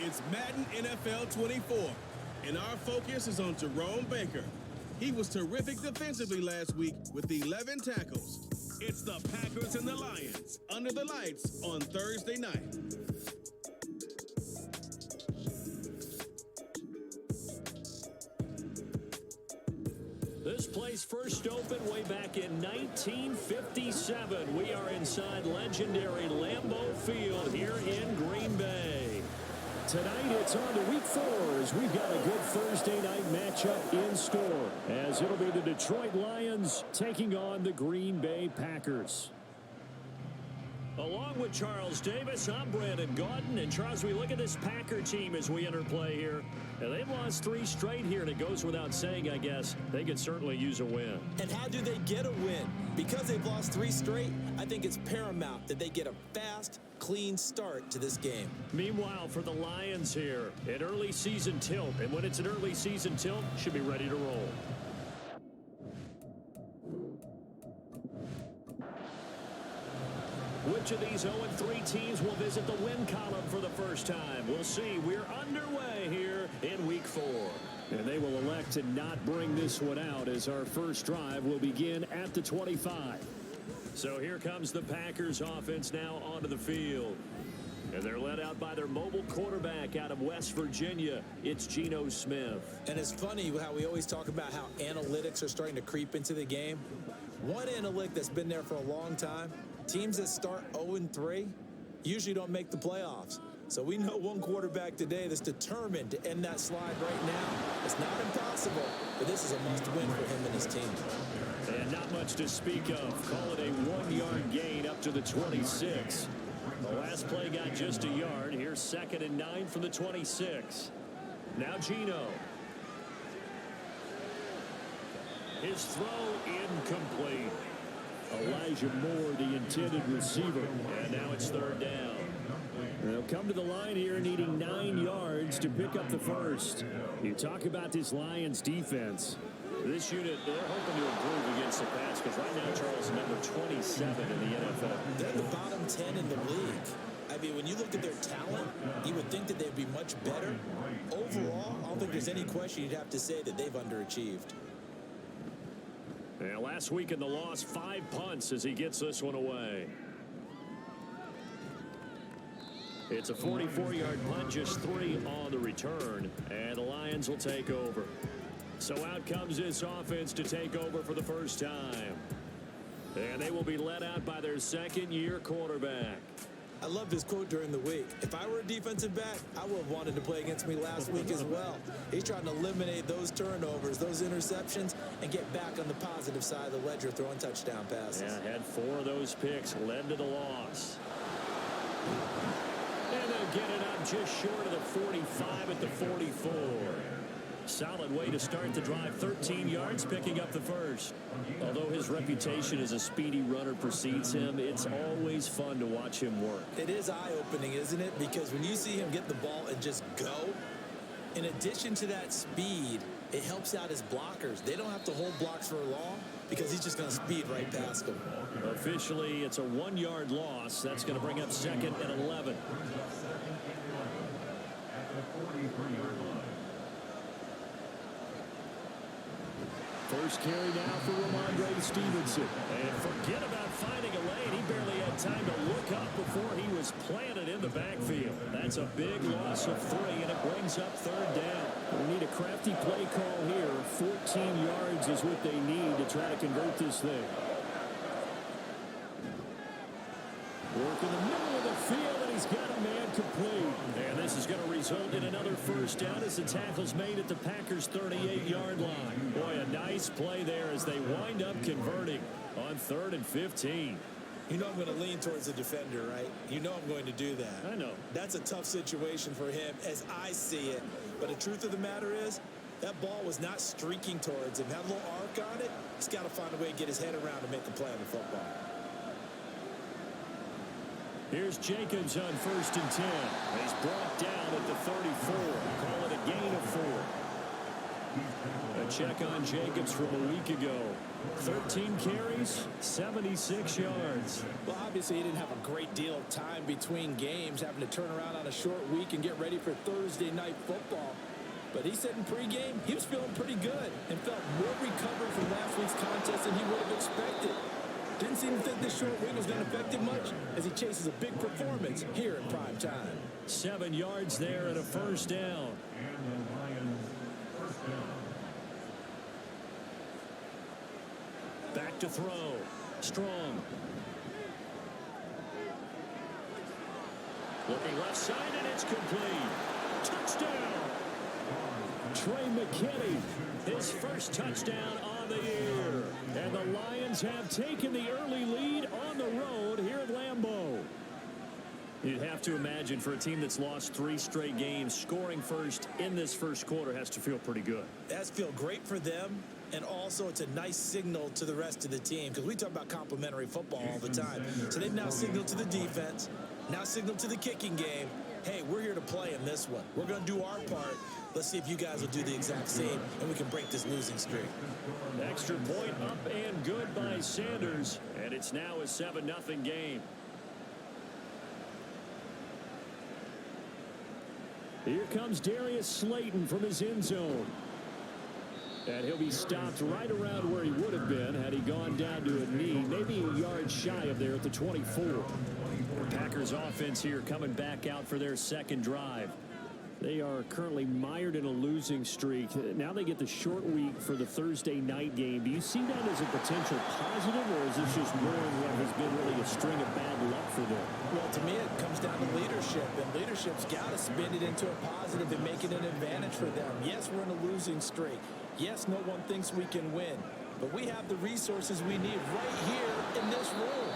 It's Madden NFL 24, and our focus is on Jerome Baker. He was terrific defensively last week with 11 tackles. It's the Packers and the Lions under the lights on Thursday night. This place first opened way back in 1957. We are inside legendary Lambeau Field here in Green Bay. Tonight it's on to week 4 as we've got a good Thursday night matchup in store, as it'll be the Detroit Lions taking on the Green Bay Packers. Along with Charles Davis, I'm Brandon Gaudin. And Charles, we look at this Packer team as we enter play here. And they've lost 3 straight here, and it goes without saying, I guess, they could certainly use a win. And how do they get a win? Because they've lost 3 straight, I think it's paramount that they get a fast, clean start to this game. Meanwhile, for the Lions here, an early season tilt. And when it's an early season tilt, should be ready to roll. Which of these 0-3 teams will visit the win column for the first time? We'll see. We're underway here in week 4. And they will elect to not bring this one out as our first drive will begin at the 25. So here comes the Packers offense now onto the field. And they're led out by their mobile quarterback out of West Virginia. It's Geno Smith. And it's funny how we always talk about how analytics are starting to creep into the game. One analytic that's been there for a long time, teams that start 0-3 usually don't make the playoffs. So we know one quarterback today that's determined to end that slide right now. It's not impossible, but this is a must-win for him and his team. And not much to speak of. Call it a 1-yard gain up to the 26. The last play got just a yard. Here's 2nd and 9 from the 26. Now Geno. His throw incomplete. Elijah Moore, the intended receiver. And now it's 3rd down. They'll come to the line here needing 9 yards to pick up the first. You talk about this Lions defense. This unit, they're hoping to improve against the pass because right now, Charles, number 27 in the NFL. They're the bottom 10 in the league. I mean, when you look at their talent, you would think that they'd be much better. Overall, I don't think there's any question you'd have to say that they've underachieved. And last week in the loss, 5 punts as he gets this one away. It's a 44-yard punt, just 3 on the return, and the Lions will take over. So out comes this offense to take over for the first time. And they will be led out by their 2nd-year quarterback. I loved his quote during the week. If I were a defensive back, I would have wanted to play against me last week as well. He's trying to eliminate those turnovers, those interceptions, and get back on the positive side of the ledger throwing touchdown passes. Yeah, had 4 of those picks, led to the loss. And they'll get it up just short of the 45 at the 44. Solid way to start the drive. 13 yards, picking up the first. Although his reputation as a speedy runner precedes him, it's always fun to watch him work. It is eye-opening, isn't it? Because when you see him get the ball and just go, in addition to that speed, it helps out his blockers. They don't have to hold blocks for long because he's just going to speed right past them. Officially, it's a 1-yard loss. That's going to bring up 2nd and 11. First carry now for Ramondre Stevenson. And forget about finding a lane. He barely had time to look up before he was planted in the backfield. That's a big loss of 3, and it brings up 3rd down. We need a crafty play call here. 14 yards is what they need to try to convert this thing. Work in the middle of the field, and he's got a man complete. And this is going to result in another first down as the tackle's made at the Packers' 38-yard line. Boy, a nice play there as they wind up converting on 3rd and 15. You know I'm going to lean towards the defender, right? You know I'm going to do that. I know. That's a tough situation for him as I see it. But the truth of the matter is, that ball was not streaking towards him. Had a little arc on it. He's got to find a way to get his head around and make a play on the football. Here's Jacobs on 1st and 10. He's brought down at the 34. Call it a gain of 4. A check on Jacobs from a week ago. 13 carries, 76 yards. Well, obviously, he didn't have a great deal of time between games, having to turn around on a short week and get ready for Thursday night football. But he said in pregame he was feeling pretty good and felt more recovered from last week's contest than he would have expected. Didn't seem to think this short week was going to affect him much as he chases a big performance here in prime time. 7 yards there and a first down. Back to throw. Strong. Looking left side, and it's complete. Touchdown. Trey McKinney, his first touchdown on the year. And the Lions have taken the early lead on the road here at Lambeau. You'd have to imagine for a team that's lost 3 straight games, scoring first in this first quarter has to feel pretty good. It has to feel great for them, and also it's a nice signal to the rest of the team because we talk about complimentary football all the time. So they've now signaled to the defense, now signaled to the kicking game, hey, we're here to play in this one. We're going to do our part. Let's see if you guys will do the exact same, and we can break this losing streak. Extra point up and good by Sanders, and it's now a 7-0 game. Here comes Darius Slayton from his end zone. And he'll be stopped right around where he would have been had he gone down to a knee, maybe a yard shy of there at the 24. Packers offense here coming back out for their second drive. They are currently mired in a losing streak. Now they get the short week for the Thursday night game. Do you see that as a potential positive, or is this just more what has been really a string of bad luck for them? Well, to me, it comes down to leadership, and leadership's got to spin it into a positive and make it an advantage for them. Yes, we're in a losing streak. Yes, no one thinks we can win, but we have the resources we need right here in this room.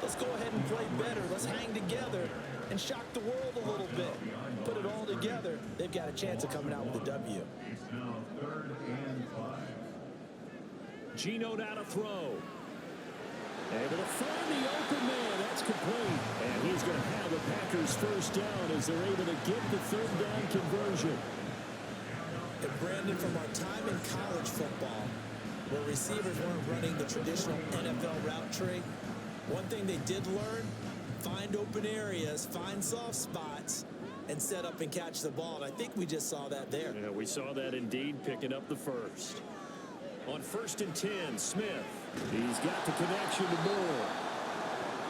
Let's go ahead and play better. Let's hang together and shock the world a little bit. Put it all together. They've got a chance of coming out with a W. Geno down to throw. Able to find the open man. That's complete. And he's going to have the Packers first down as they're able to get the third down conversion. And Brandon, from our time in college football, where receivers weren't running the traditional NFL route tree, one thing they did learn, find open areas, find soft spots, and set up and catch the ball. And I think we just saw that there. Yeah, we saw that indeed, picking up the first. On 1st and 10, Smith. He's got the connection to Moore.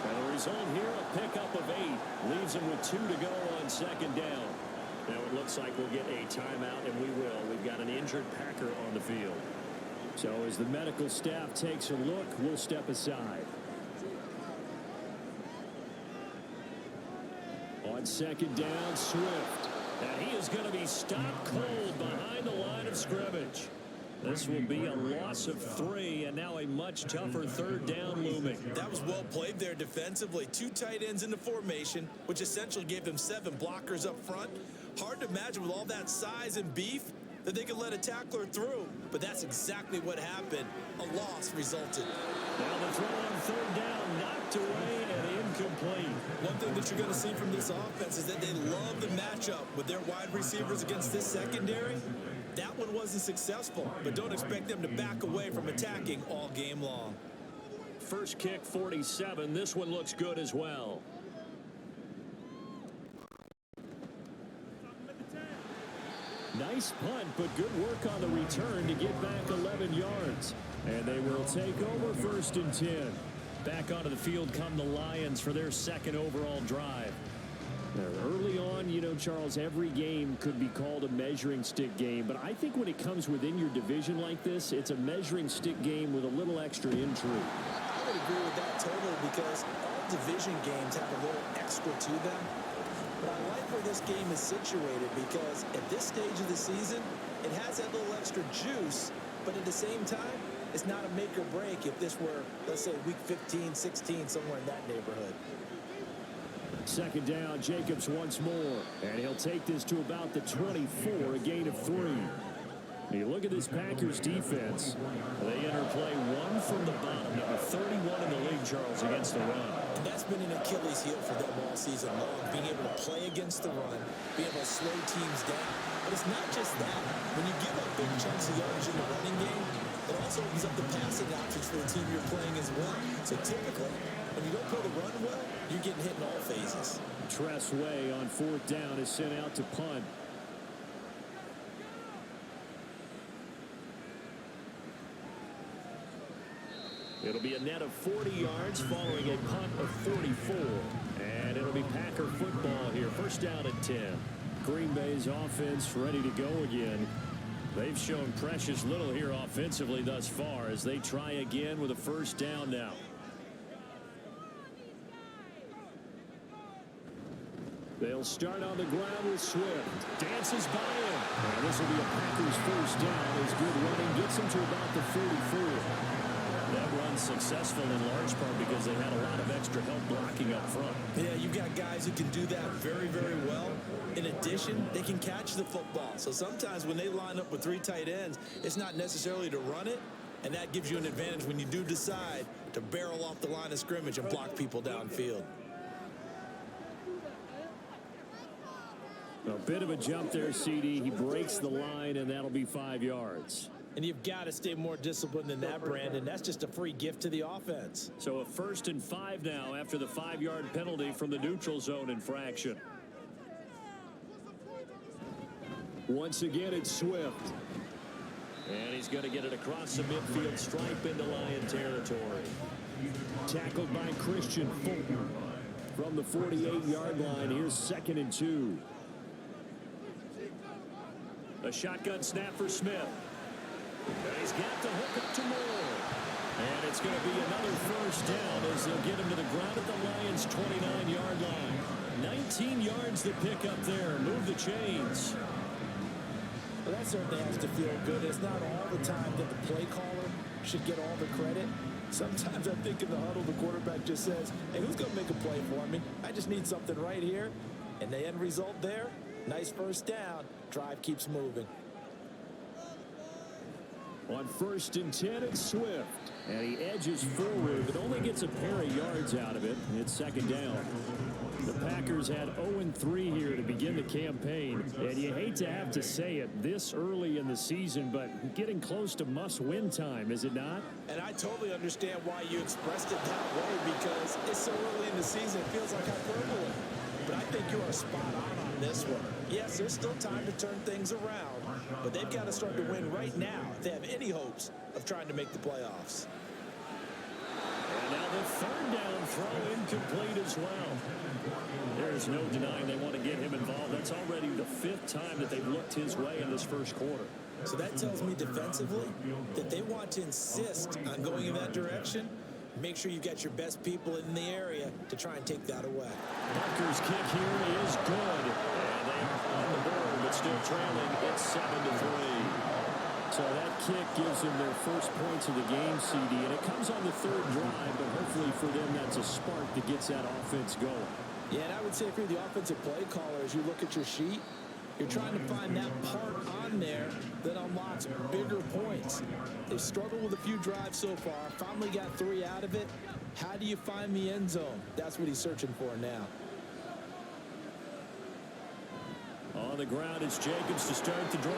And the result here, a pickup of 8. Leaves him with 2 to go on second down. Now it looks like we'll get a timeout, and we will. We've got an injured Packer on the field. So as the medical staff takes a look, we'll step aside. On second down, Swift. And he is going to be stopped cold behind the line of scrimmage. This will be a loss of 3, and now a much tougher third down looming. That was well played there defensively. 2 tight ends in the formation, which essentially gave them 7 blockers up front. Hard to imagine with all that size and beef that they could let a tackler through. But that's exactly what happened. A loss resulted. Now the throw on third down, knocked away and incomplete. One thing that you're going to see from this offense is that they love the matchup with their wide receivers against this secondary. That one wasn't successful, but don't expect them to back away from attacking all game long. First kick, 47. This one looks good as well. Nice punt, but good work on the return to get back 11 yards. And they will take over 1st and 10. Back onto the field come the Lions for their second overall drive. Now, early on, you know, Charles, every game could be called a measuring stick game. But I think when it comes within your division like this, it's a measuring stick game with a little extra intrigue. I would agree with that totally because all division games have a little extra to them. But I like where this game is situated because at this stage of the season, it has that little extra juice, but at the same time, it's not a make or break if this were, let's say, week 15, 16, somewhere in that neighborhood. Second down, Jacobs once more, and he'll take this to about the 24, a gain of 3. You look at this Packers defense. They interplay 1 from the bottom, number 31 in the league, Charles, against the run. And that's been an Achilles heel for them all season long, being able to play against the run, being able to slow teams down. But it's not just that. When you give up big chunks of yardage in the running game, it also opens up the passing options for the team you're playing as well. So typically, when you don't play the run well, you're getting hit in all phases. Tress Way on 4th down is sent out to punt. It'll be a net of 40 yards following a punt of 44. And it'll be Packer football here. 1st down and 10. Green Bay's offense ready to go again. They've shown precious little here offensively thus far as they try again with a 1st down now. They'll start on the ground with Swift. Dances by him. And this will be a Packers 1st down as good running gets him to about the 44. That run's successful in large part because they had a lot of extra help blocking up front. Yeah, you've got guys who can do that very, very well. In addition, they can catch the football. So sometimes when they line up with 3 tight ends, it's not necessarily to run it, and that gives you an advantage when you do decide to barrel off the line of scrimmage and block people downfield. A bit of a jump there, CD. He breaks the line, and that'll be 5 yards. And you've got to stay more disciplined than that, Brandon. That's just a free gift to the offense. So a 1st and 5 now after the 5-yard penalty from the neutral zone infraction. Once again, it's Swift. And he's going to get it across the midfield stripe into Lion territory. Tackled by Christian Fulton. From the 48-yard line, here's 2nd and 2. A shotgun snap for Smith. And he's got the hook up to Moore. And it's going to be another 1st down as they'll get him to the ground at the Lions' 29-yard line. 19 yards to pick up there. Move the chains. Well, that certainly has to feel good. It's not all the time that the play caller should get all the credit. Sometimes I think in the huddle, the quarterback just says, hey, who's going to make a play for me? I just need something right here. And the end result there, nice 1st down. Drive keeps moving. On 1st and 10, it's Swift. And he edges forward, but only gets a pair of yards out of it. It's 2nd down. The Packers had 0-3 here to begin the campaign. And you hate to have to say it this early in the season, but getting close to must-win time, is it not? And I totally understand why you expressed it that way, because it's so early in the season, it feels like hyperbole. But I think you are spot on this one. Yes, there's still time to turn things around, but they've got to start to win right now if they have any hopes of trying to make the playoffs. And now the 3rd down throw incomplete as well. There's no denying they want to get him involved. That's already the 5th time that they've looked his way in this 1st quarter. So that tells me defensively that they want to insist on going in that direction. Make sure you get your best people in the area to try and take that away. Bucker's kick here is good. And they are on the board, but still trailing. It's 7-3. So that kick gives them their first points of the game, CD. And it comes on the 3rd drive, but hopefully for them that's a spark that gets that offense going. Yeah, and I would say if you're the offensive play caller, as you look at your sheet, you're trying to find that part on there that unlocks bigger points. They've struggled with a few drives so far. Finally got 3 out of it. How do you find the end zone? That's what he's searching for now. On the ground, it's Jacobs to start the drive.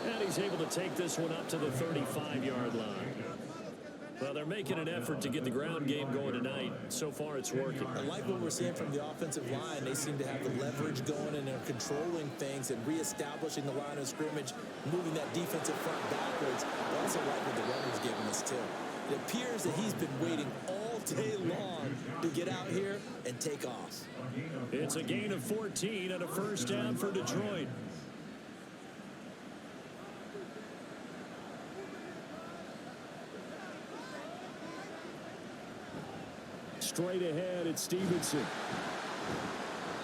And he's able to take this one up to the 35-yard line. Well, they're making an effort to get the ground game going tonight. So far, it's working. I like what we're seeing from the offensive line. They seem to have the leverage going, and they're controlling things and reestablishing the line of scrimmage, moving that defensive front backwards. I also like what the runner's giving us, too. It appears that he's been waiting all day long to get out here and take off. It's a gain of 14 and a 1st down for Detroit. Straight ahead, it's Stevenson.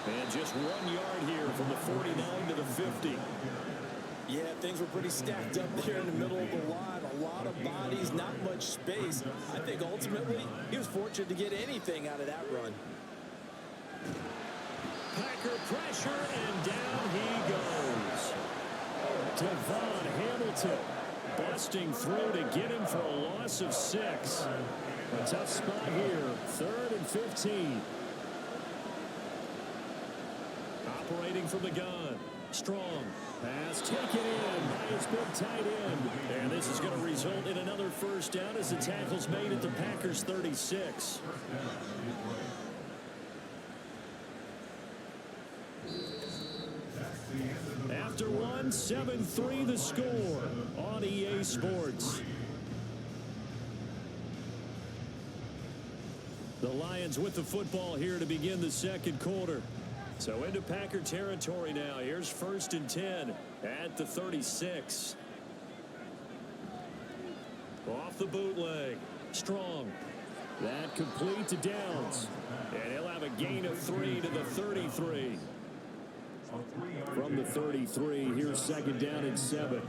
And just 1 yard here from the 49 to the 50. Yeah, things were pretty stacked up there in the middle of the line. A lot of bodies, not much space. I think ultimately he was fortunate to get anything out of that run. Packer pressure, and down he goes. Devon Hamilton busting through to get him for a loss of 6. A tough spot here, 3rd and 15. Operating from the gun. Strong. Pass taken in by his big tight end. And this is going to result in another first down as the tackle's made at the Packers' 36. After one, 7-3 the score on EA Sports. The Lions with the football here to begin the second quarter. So into Packer territory now. Here's 1st and 10 at the 36. Off the bootleg. Strong. That complete to Downs. And he'll have a gain of 3 to the 33. From the 33, here's 2nd down and 7.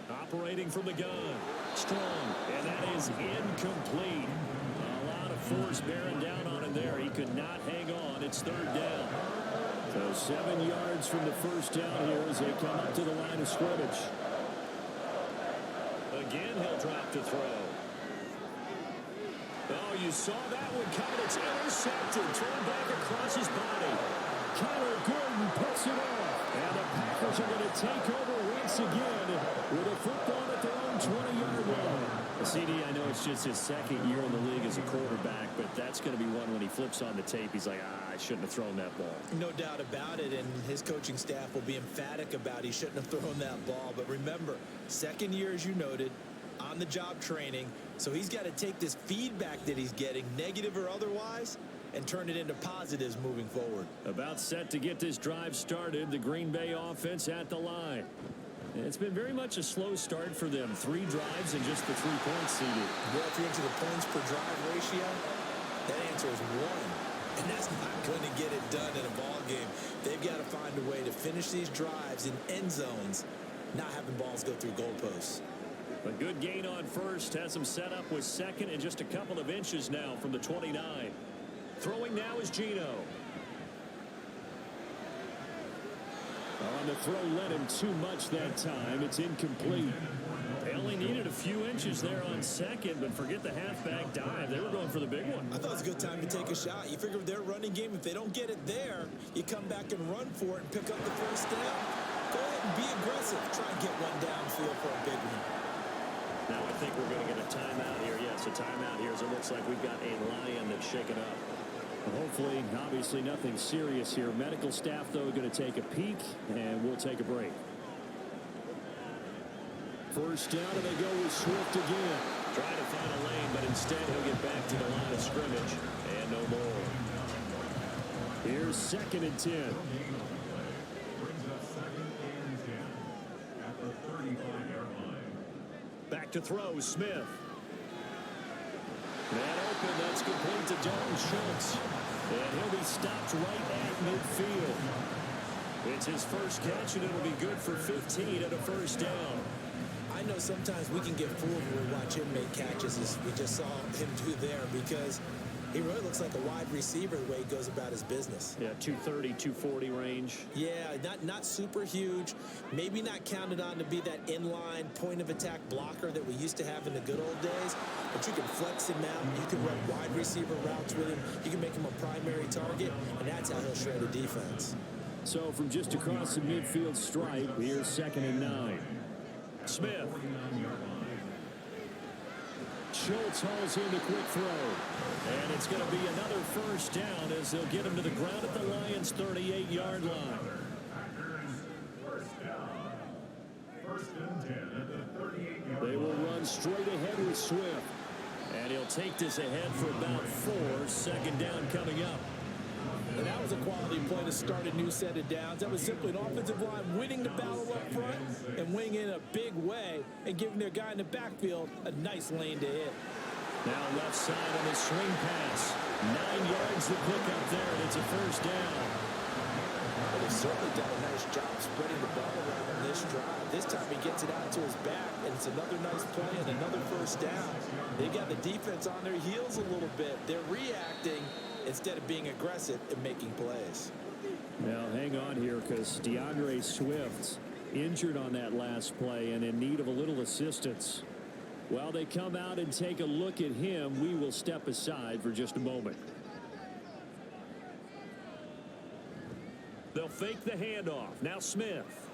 Operating from the gun. Strong. And that is incomplete. A lot of force bearing down on him there. He could not hang on. It's 3rd down. So 7 yards from the first down here as they come up to the line of scrimmage. Again, he'll drop to throw. Oh, you saw that one coming. It's intercepted. Thrown back across his body. Connor Gordon puts it off. And the Packers are going to take over once again with a football at their own 20-yard line. CD, I know it's just his 2nd year in the league as a quarterback, but that's going to be one when he flips on the tape. He's like, I shouldn't have thrown that ball. No doubt about it, and his coaching staff will be emphatic about he shouldn't have thrown that ball. But remember, 2nd year, as you noted, on-the-job training, so he's got to take this feedback that he's getting, negative or otherwise, and turn it into positives moving forward. About set to get this drive started, the Green Bay offense at the line. It's been very much a slow start for them. 3 drives and just the 3 points seeded. Well, if you're into the points per drive ratio, that answer is 1. And that's not going to get it done in a ball game. They've got to find a way to finish these drives in end zones, not having balls go through goalposts. A good gain on first. Has him set up with 2nd and just a couple of inches now from the 29. Throwing now is Gino. On the throw, led him too much that time. It's incomplete. They only needed a few inches there on 2nd, but forget the halfback dive. They were going for the big one. I thought it was a good time to take a shot. You figure with their running game, if they don't get it there, you come back and run for it and pick up the first down. Go ahead and be aggressive. Try and get one downfield for a big one. Now I think we're going to get a timeout here. Yes, a timeout here as it looks like we've got a Lion that's shaken up. Hopefully, obviously nothing serious here. Medical staff, though, going to take a peek, and we'll take a break. First down, and they go with Swift again. Trying to find a lane, but instead he'll get back to the line of scrimmage. And no more. Here's 2nd and 10. Back to throw, Smith. That open, that's complete to Dalton Schultz. And he'll be stopped right at midfield. It's his first catch, and it'll be good for 15 and a first down. I know sometimes we can get fooled when we watch him make catches, as we just saw him do there, because he really looks like a wide receiver the way he goes about his business. Yeah, 230, 240 range. Yeah, not super huge. Maybe not counted on to be that inline point-of-attack blocker that we used to have in the good old days. But you can flex him out. You can run wide receiver routes with him. You can make him a primary target, and that's how he'll shred a defense. So from just across the midfield stripe, here's 2nd and 9. Smith. Schultz hauls in the quick throw. And it's going to be another first down as they'll get him to the ground at the Lions' 38-yard line. They will run straight ahead with Swift. And he'll take this ahead for about 4. 2nd down coming up. And that was a quality play to start a new set of downs. That was simply an offensive line winning the battle up front and winning in a big way and giving their guy in the backfield a nice lane to hit. Now left side on the swing pass. 9 yards to pick up there, and it's a first down. Well, they've certainly done a nice job spreading the ball around on this drive. This time he gets it out to his back, and it's another nice play and another first down. They've got the defense on their heels a little bit. They're reacting instead of being aggressive and making plays. Now hang on here, because DeAndre Swift injured on that last play and in need of a little assistance. While they come out and take a look at him, we will step aside for just a moment. fake the handoff. Now Smith.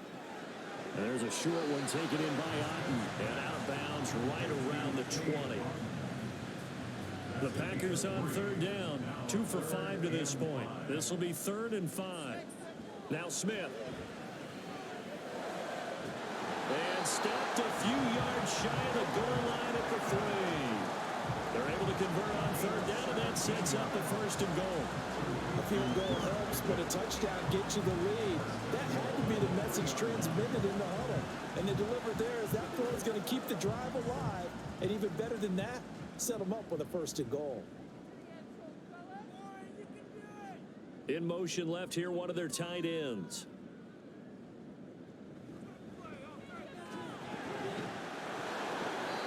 And there's a short one taken in by Otten. And out of bounds right around the 20. The Packers on third down. 2 for 5 to this point. This will be 3rd and 5. Now Smith. And stopped a few yards shy of the goal line at the 3. They're able to convert on third down, and that sets up the 1st and goal. A field goal helps, but a touchdown gets you the lead. That had to be the message transmitted in the huddle. And they delivered there as that throw is going to keep the drive alive. And even better than that, set them up with a 1st and goal. In motion left here, one of their tight ends.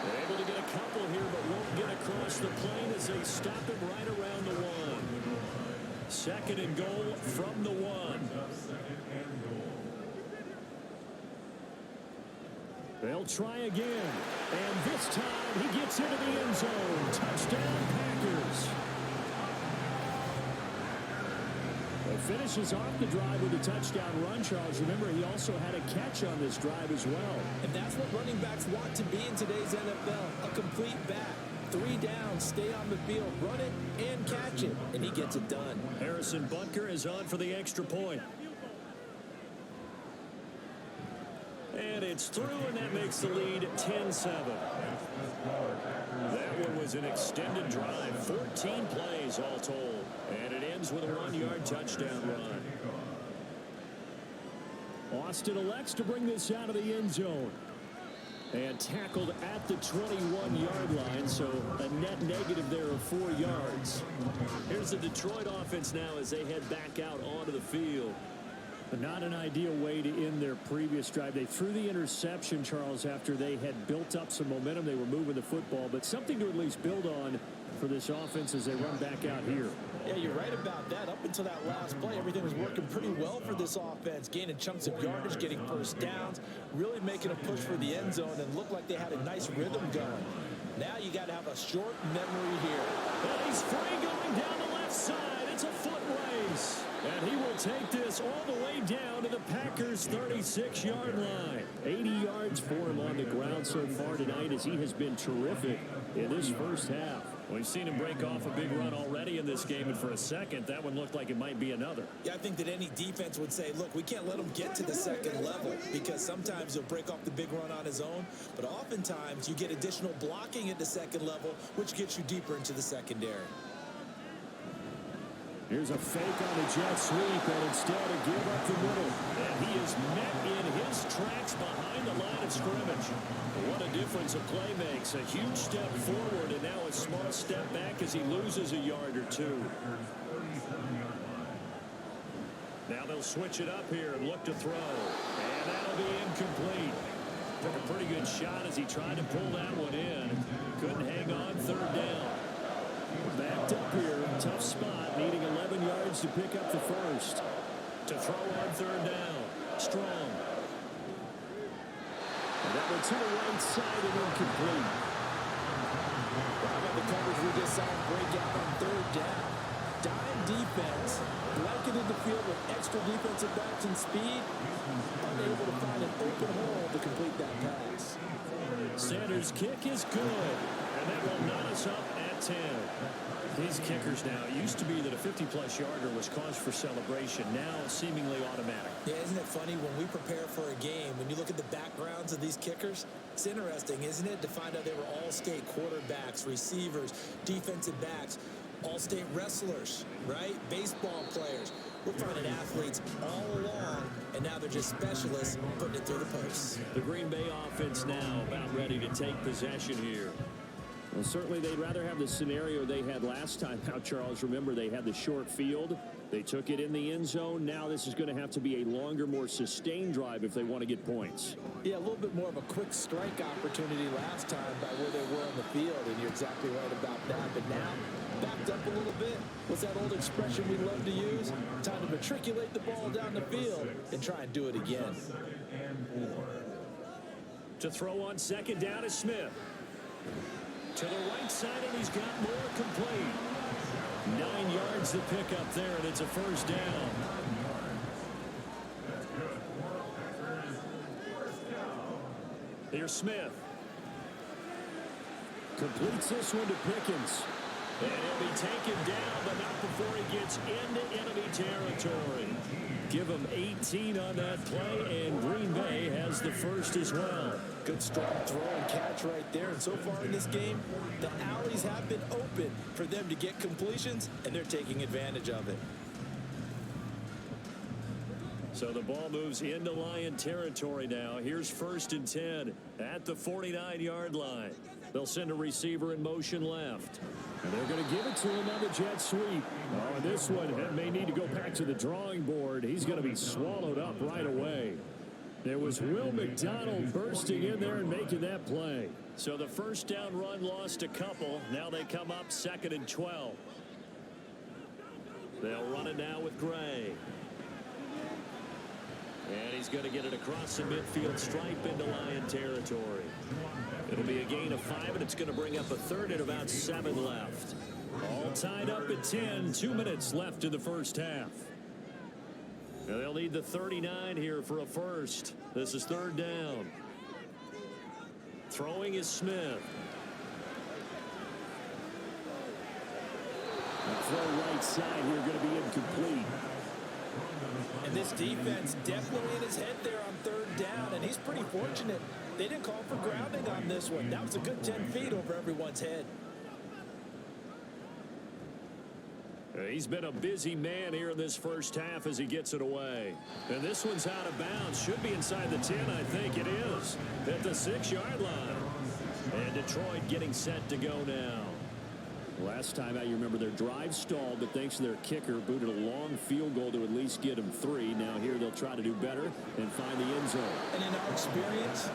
They're able to get a couple here, but won't get across the plane as they stop him right around the 1. 2nd and goal from the 1. They'll try again. And this time he gets into the end zone. Touchdown, Packers. Well, finishes off the drive with a touchdown run, Charles. Remember, he also had a catch on this drive as well. And that's what running backs want to be in today's NFL. A complete back. 3 downs, stay on the field, run it, and catch it. And he gets it done. Harrison Butker is on for the extra point. And it's through, and that makes the lead 10-7. That one was an extended drive, 14 plays all told. And it ends with a 1-yard touchdown run. Austin elects to bring this out of the end zone. And tackled at the 21-yard line, so a net negative there of 4 yards. Here's the Detroit offense now as they head back out onto the field. But not an ideal way to end their previous drive. They threw the interception, Charles, after they had built up some momentum. They were moving the football, but something to at least build on for this offense as they run back out here. Yeah, you're right about that. Up until that last play, everything was working pretty well for this offense. Gaining chunks of yardage, getting 1st downs, really making a push for the end zone, and looked like they had a nice rhythm going. Now you got to have a short memory here. And he's free going down the left side. It's a foot race. And he will take this all the way down to the Packers' 36-yard line. 80 yards for him on the ground so far tonight as he has been terrific in this first half. We've seen him break off a big run already in this game, and for a second, that one looked like it might be another. Yeah, I think that any defense would say, look, we can't let him get to the 2nd level because sometimes he'll break off the big run on his own, but oftentimes you get additional blocking at the 2nd level, which gets you deeper into the secondary. Here's a fake on the jet sweep, and instead a give up the middle. And he is met in his tracks behind the line of scrimmage. What a difference a play makes. A huge step forward, and now a small step back as he loses a yard or 2. Now they'll switch it up here and look to throw. And that'll be incomplete. Took a pretty good shot as he tried to pull that one in. Couldn't hang on 3rd down. Backed up here, tough spot, needing 11 yards to pick up the 1st. To throw on 3rd down, Strong. And that one to the right side and incomplete. How about the coverage we just saw break out on 3rd down? Dime defense, blanketed the field with extra defensive backs and speed, unable to find an open hole to complete that pass. Sanders' kick is good, and that will knot us up at 10. These kickers now, it used to be that a 50-plus yarder was cause for celebration, now seemingly automatic. Yeah, isn't it funny when we prepare for a game, when you look at the backgrounds of these kickers, it's interesting, isn't it, to find out they were all-state quarterbacks, receivers, defensive backs, all-state wrestlers, right? Baseball players. We're finding athletes all along, and now they're just specialists putting it through the posts. The Green Bay offense now about ready to take possession here. Well, certainly they'd rather have the scenario they had last time out, Charles. Remember, they had the short field. They took it in the end zone. Now this is going to have to be a longer, more sustained drive if they want to get points. Yeah, a little bit more of a quick strike opportunity last time by where they were on the field, and you're exactly right about that. But now, backed up a little bit. What's that old expression we love to use? Time to matriculate the ball down the field and try and do it again. To throw on 2nd down is Smith. To the right side, and he's got more complete. 9 yards to pick up there, and it's a 1st down. Here's Smith. Completes this one to Pickens. And he'll be taken down, but not before he gets into enemy territory. Give him 18 on that play, and Green Bay has the first as well. Good strong throw and catch right there. And so far in this game, the alleys have been open for them to get completions, and they're taking advantage of it. So the ball moves into Lion territory now. Here's 1st and 10 at the 49-yard line. They'll send a receiver in motion left. And they're going to give it to him on the jet sweep. Oh, and this one may need to go back to the drawing board. He's going to be swallowed up right away. There was Will McDonald bursting in there and making that play. So the first down run lost a couple. Now they come up 2nd and 12. They'll run it now with Gray. And he's going to get it across the midfield stripe into Lion territory. It'll be a gain of 5, and it's going to bring up a 3rd and about 7 left. All tied up at 10. 2 minutes left in the first half. Now they'll need the 39 here for a first. This is 3rd down. Throwing is Smith. Throw right side here going to be incomplete. And this defense definitely in his head there on 3rd down, and he's pretty fortunate. They didn't call for grounding on this one. That was a good 10 feet over everyone's head. He's been a busy man here in this first half as he gets it away. And this one's out of bounds. Should be inside the 10, I think it is. At the 6-yard line. And Detroit getting set to go now. Last time out, you remember their drive stalled, but thanks to their kicker, booted a long field goal to at least get them 3. Now here they'll try to do better and find the end zone. And in our experience,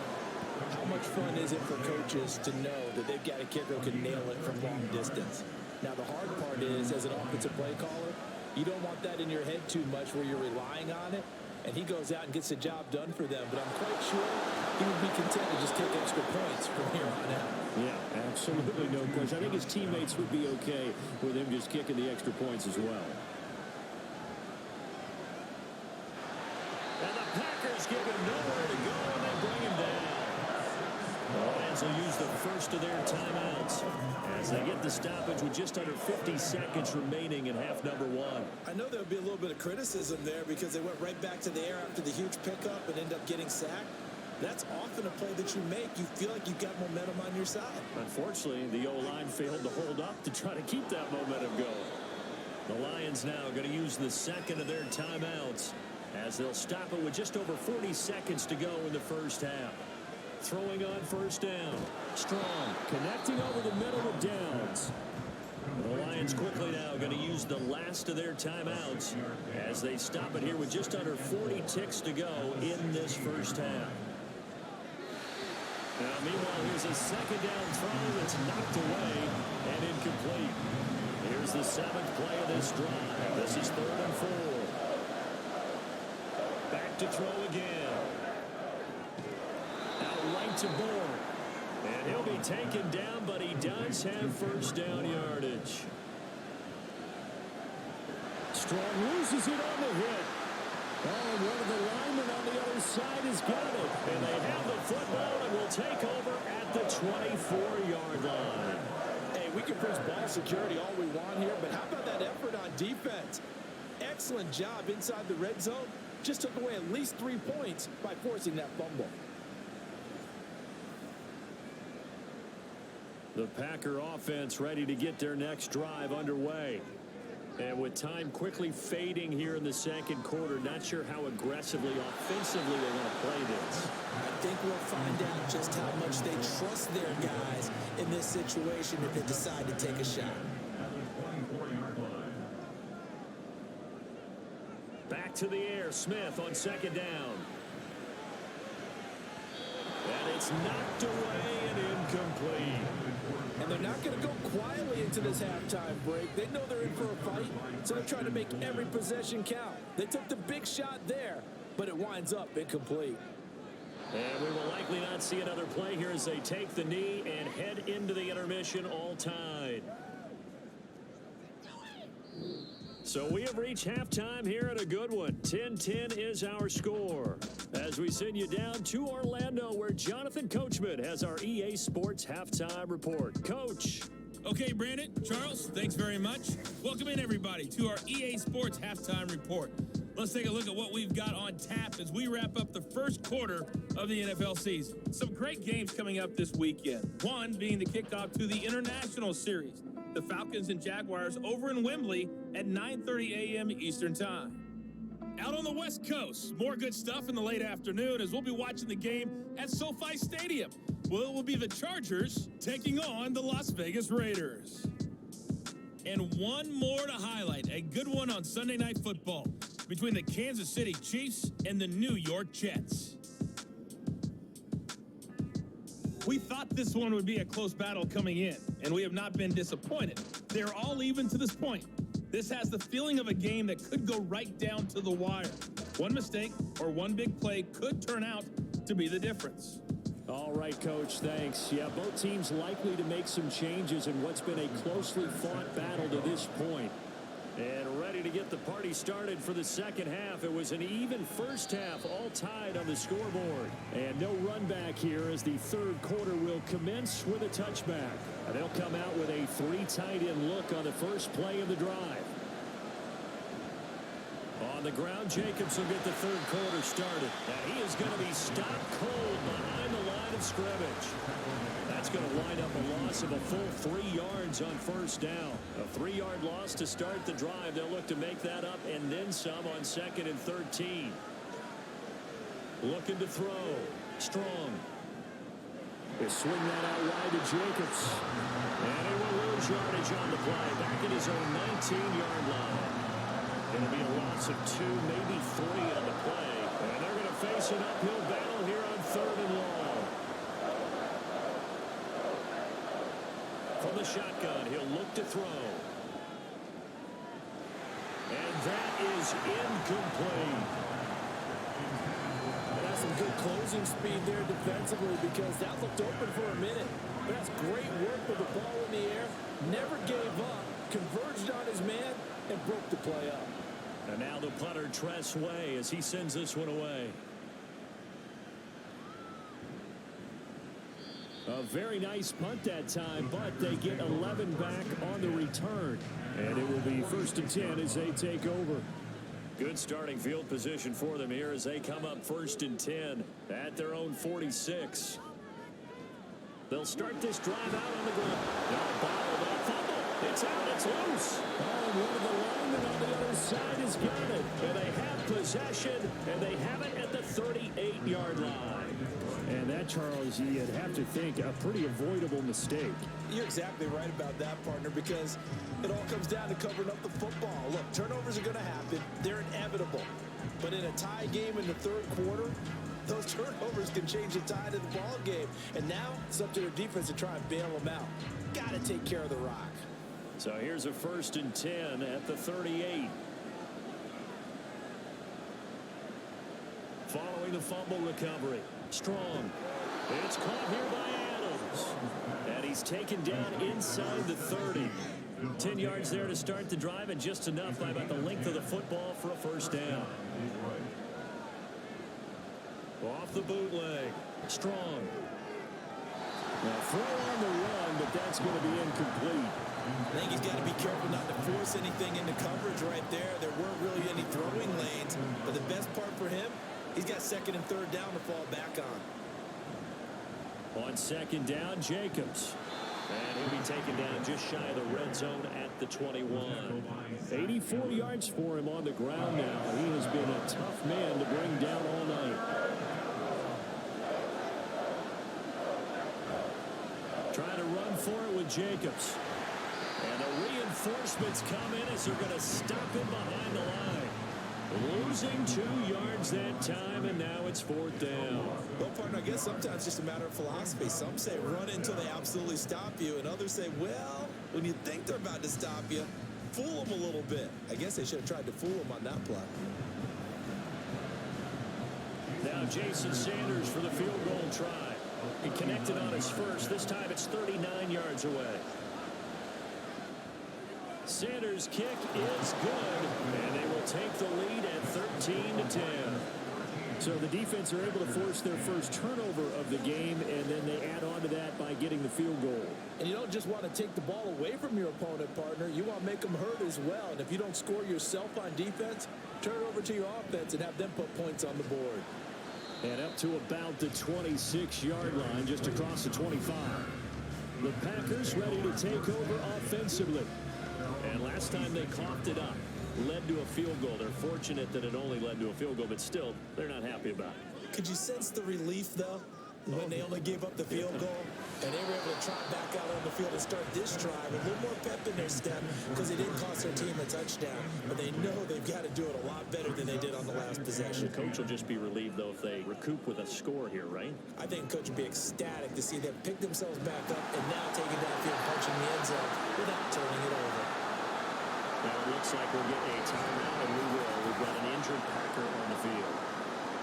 how much fun is it for coaches to know that they've got a kicker who can nail it from long distance? Now, the hard part is, as an offensive play caller, you don't want that in your head too much where you're relying on it, and he goes out and gets the job done for them. But I'm quite sure he would be content to just take extra points from here on out. Yeah, absolutely no question. I think his teammates would be okay with him just kicking the extra points as well. And the Packers give him nowhere to go, and they bring him down. Lions will use the first of their timeouts as they get the stoppage with just under 50 seconds remaining in half number 1. I know there'll be a little bit of criticism there because they went right back to the air after the huge pickup and end up getting sacked. That's often a play that you make. You feel like you've got momentum on your side. Unfortunately, the O-line failed to hold up to try to keep that momentum going. The Lions now going to use the second of their timeouts as they'll stop it with just over 40 seconds to go in the first half. Throwing on 1st down. Strong connecting over the middle with Downs. The Lions quickly now going to use the last of their timeouts as they stop it here with just under 40 ticks to go in this first half. Now, meanwhile, here's a 2nd down throw that's knocked away and incomplete. Here's the 7th play of this drive. This is 3rd and 4. Back to throw again. Out right to Bourne. And he'll be taken down, but he does have first down yardage. Strong loses it on the hit. Oh, and one of the linemen on the other side has got it. And they have the football and will take over at the 24-yard line. Hey, we can push ball security all we want here, but how about that effort on defense? Excellent job inside the red zone. Just took away at least 3 points by forcing that fumble. The Packer offense ready to get their next drive underway. And with time quickly fading here in the second quarter, not sure how aggressively, offensively they want to play this. I think we'll find out just how much they trust their guys in this situation if they decide to take a shot. Back to the air, Smith on 2nd down. And it's knocked away and incomplete. And they're not going to go quietly into this halftime break. They know they're in for a fight, so they're trying to make every possession count. They took the big shot there, but it winds up incomplete. And we will likely not see another play here as they take the knee and head into the intermission all tied. So we have reached halftime here at a good one. 10-10 is our score. As we send you down to Orlando, where Jonathan Coachman has our EA Sports halftime report. Coach. Okay, Brandon, Charles, thanks very much. Welcome in, everybody, to our EA Sports halftime report. Let's take a look at what we've got on tap as we wrap up the first quarter of the NFL season. Some great games coming up this weekend. One being the kickoff to the International Series. The Falcons and Jaguars over in Wembley at 9:30 a.m. Eastern Time. Out on the West Coast, more good stuff in the late afternoon as we'll be watching the game at SoFi Stadium. Well, it will be the Chargers taking on the Las Vegas Raiders. And one more to highlight, a good one on Sunday Night Football between the Kansas City Chiefs and the New York Jets. We thought this one would be a close battle coming in, and we have not been disappointed. They're all even to this point. This has the feeling of a game that could go right down to the wire. One mistake or one big play could turn out to be the difference. All right, Coach, thanks. Yeah, both teams likely to make some changes in what's been a closely fought battle to this point. And ready to get the party started for the second half. It was an even first half, all tied on the scoreboard. And no run back here as the third quarter will commence with a touchback. And they'll come out with a 3 tight end look on the first play of the drive. On the ground, Jacobs will get the third quarter started. And he is going to be stopped cold behind the line of scrimmage. That's going to wind up a loss of a full 3 yards on first down. A 3-yard loss to start the drive. They'll look to make that up and then some on 2nd and 13. Looking to throw. Strong. They swing that out wide to Jacobs. And he will lose yardage on the play. Back at his own 19-yard line. Going to be a loss of 2, maybe 3 on the play. And they're going to face an uphill battle here on 3rd and long. From the shotgun, he'll look to throw. And that is incomplete. That's some good closing speed there defensively because that looked open for a minute. But that's great work with the ball in the air. Never gave up, converged on his man, and broke the play up. And now the punter Tress Way as he sends this one away. A very nice punt that time, but they get 11 back on the return. And it will be 1st and 10 as they take over. Good starting field position for them here as they come up 1st and 10 at their own 46. They'll start this drive out on the ground. Now ball, that fumble. It's out. It's loose. Oh, one of the linemen on the other side has got it. And they have possession, and they have it at the 38-yard line. And that, Charles, you'd have to think a pretty avoidable mistake. You're exactly right about that, partner, because it all comes down to covering up the football. Look, turnovers are going to happen. They're inevitable. But in a tie game in the third quarter, those turnovers can change the tide of the ball game. And now it's up to their defense to try and bail them out. Got to take care of the rock. So here's a 1st and 10 at the 38. Following the fumble recovery. Strong. It's caught here by Adams. And he's taken down inside the 30. 10 yards there to start the drive, and just enough by about the length of the football for a first down. Off the bootleg. Strong. Now throw on the run, but that's going to be incomplete. I think he's got to be careful not to force anything into coverage right there. There weren't really any throwing lanes, but the best part for him, he's got 2nd and 3rd down to fall back on. On 2nd down, Jacobs. And he'll be taken down just shy of the red zone at the 21. 84 yards for him on the ground now. He has been a tough man to bring down all night. Trying to run for it with Jacobs. And the reinforcements come in as they're going to stop him behind the line. Losing 2 yards that time, and now it's 4th down. Well, partner, I guess sometimes it's just a matter of philosophy. Some say run until they absolutely stop you, and others say, well, when you think they're about to stop you, fool them a little bit. I guess they should have tried to fool them on that play. Now Jason Sanders for the field goal try. He connected on his first. This time it's 39 yards away. Sanders' kick is good, and they will take the lead at 13-10. So the defense are able to force their first turnover of the game, and then they add on to that by getting the field goal. And you don't just want to take the ball away from your opponent, partner. You want to make them hurt as well. And if you don't score yourself on defense, turn it over to your offense and have them put points on the board. And up to about the 26-yard line, just across the 25. The Packers ready to take over offensively. And last time they coughed it up, led to a field goal. They're fortunate that it only led to a field goal, but still, they're not happy about it. Could you sense the relief, though, when they only gave up the field goal? And they were able to trot back out on the field and start this drive with a little more pep in their step because they didn't cost their team a touchdown. But they know they've got to do it a lot better than they did on the last possession. The coach will just be relieved, though, if they recoup with a score here, right? I think coach would be ecstatic to see them pick themselves back up and now take it downfield, punching the end zone without turning it over. Now it looks like we'll get a timeout, and we will. We've got an injured Packer on the field.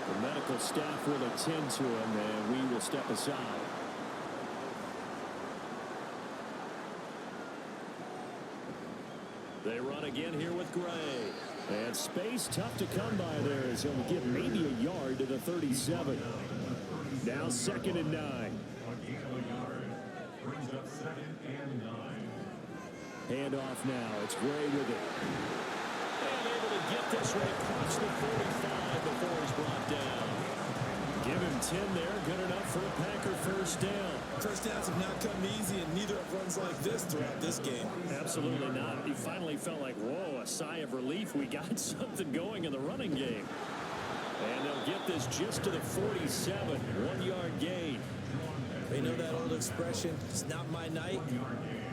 The medical staff will attend to him, and we will step aside. They run again here with Gray. And space tough to come by there as he'll get maybe a yard to the 37. Now 2nd and 9. Handoff now. It's Gray with it. And able to get this one across the 45 before he's brought down. Give him 10 there. Good enough for a Packer first down. First downs have not come easy, and neither have runs like this throughout this game. Absolutely not. He finally felt like, whoa, a sigh of relief. We got something going in the running game. And they'll get this just to the 47. 1-yard gain. You know that old expression, it's not my night?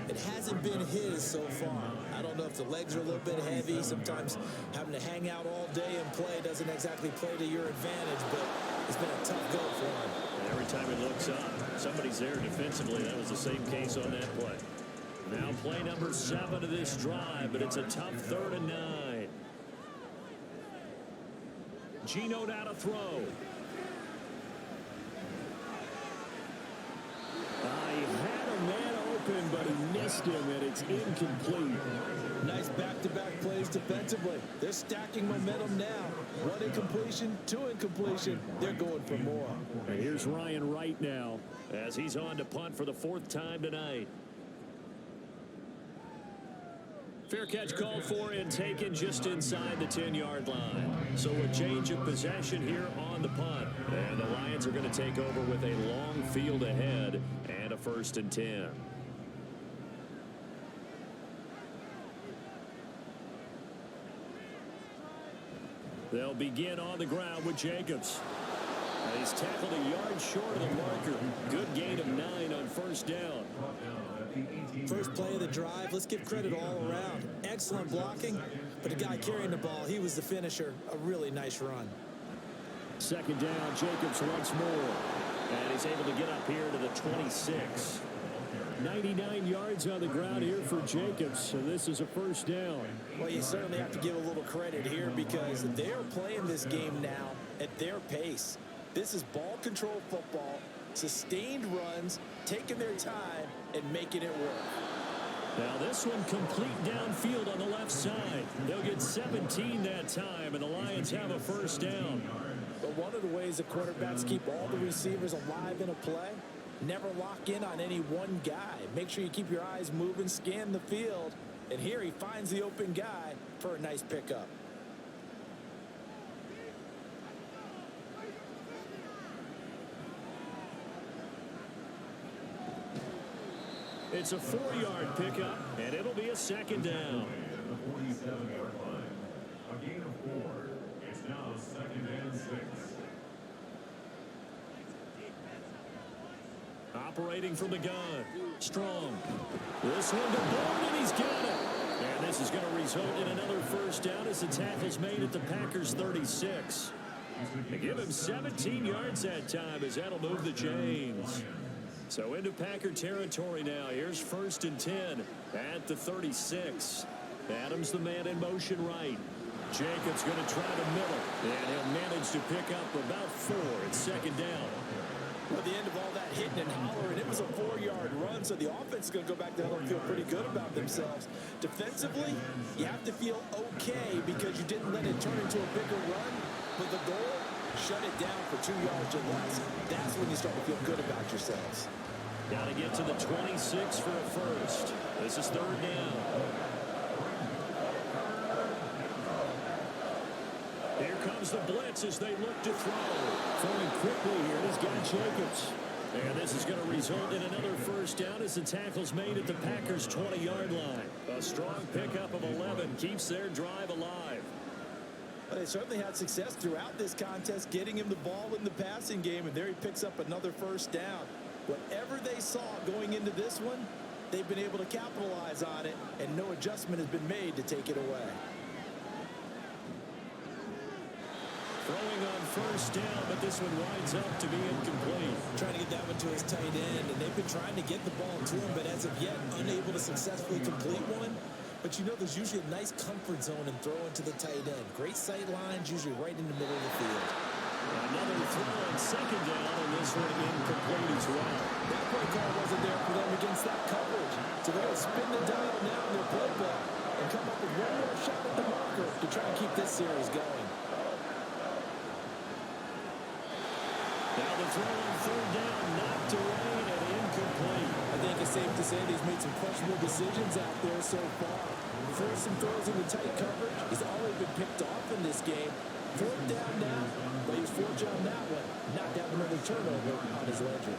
It hasn't been his so far. I don't know if the legs are a little bit heavy. Sometimes having to hang out all day and play doesn't exactly play to your advantage, but it's been a tough go for him. And every time he looks up, somebody's there defensively. That was the same case on that play. Now play number 7 of this drive, but it's a tough 3rd and 9. Geno now to throw. He had a man open, but he missed him, and it's incomplete. Nice back-to-back plays defensively. They're stacking momentum now. 1 incompletion, 2 incompletion. They're going for more. And here's Ryan Wright now as he's on to punt for the 4th time tonight. Fair catch called for and taken just inside the 10-yard line. So a change of possession here on the punt. And the Lions are going to take over with a long field ahead and a 1st and 10. They'll begin on the ground with Jacobs. He's tackled a yard short of the marker. Good gain of 9 on 1st down. First play of the drive, let's give credit all around. Excellent blocking, but the guy carrying the ball, he was the finisher. A really nice run. 2nd down, Jacobs once more. And he's able to get up here to the 26. 99 yards on the ground here for Jacobs, so this is a 1st down. Well, you certainly have to give a little credit here because they're playing this game now at their pace. This is ball control football, sustained runs, taking their time, and making it work. Now this one complete downfield on the left side. They'll get 17 that time, and the Lions have a 1st down. But one of the ways the quarterbacks keep all the receivers alive in a play, never lock in on any one guy. Make sure you keep your eyes moving, scan the field, and here he finds the open guy for a nice pickup. It's a 4-yard pickup, and it'll be a 2nd down. The 47-yard line. A gain of 4. It's now 2nd and 6. Operating from the gun. Strong. This one to Bourne, and he's got it. And this is going to result in another 1st down as the tackle's made at the Packers' 36. They give him 17 yards that time as that'll move the chains. So into Packer territory now. Here's 1st and 10 at the 36. Adams the man in motion right. Jacobs going to try the middle. And he'll manage to pick up about 4 at 2nd down. Well, at the end of all that hitting and hollering, it was a 4-yard run, so the offense is going to go back down and feel pretty good about themselves. Defensively, you have to feel okay because you didn't let it turn into a bigger run, but the goal, shut it down for 2 yards or less. That's when you start to feel good about yourselves. Got to get to the 26 for a first. This is third down. Here comes the blitz as they look to throw. Throwing quickly here, he's got Jacobs. And this is going to result in another first down as the tackle's made at the Packers' 20-yard line. A strong pickup of 11 keeps their drive alive. Well, they certainly had success throughout this contest, getting him the ball in the passing game, and there he picks up another first down. Whatever they saw going into this one, they've been able to capitalize on it, and no adjustment has been made to take it away. Throwing on first down, but this one winds up to be incomplete. Trying to get that one to his tight end, and they've been trying to get the ball to him, but as of yet, unable to successfully complete one. But you know, there's usually a nice comfort zone in throwing to the tight end. Great sight lines, usually right in the middle of the field. Another throw on second down, and this one incomplete as well. That play call wasn't there for them against that coverage. So they're going to spin the dial now in their playbook and come up with one more shot at the marker to try and keep this series going. Now the throw on third down, knocked away and incomplete. I think it's safe to say that he's made some questionable decisions out there so far. Forced some throws into tight coverage. He's already been picked off in this game. Fourth down now, but he was fortunate on that one. Not to have another turnover on his ledger.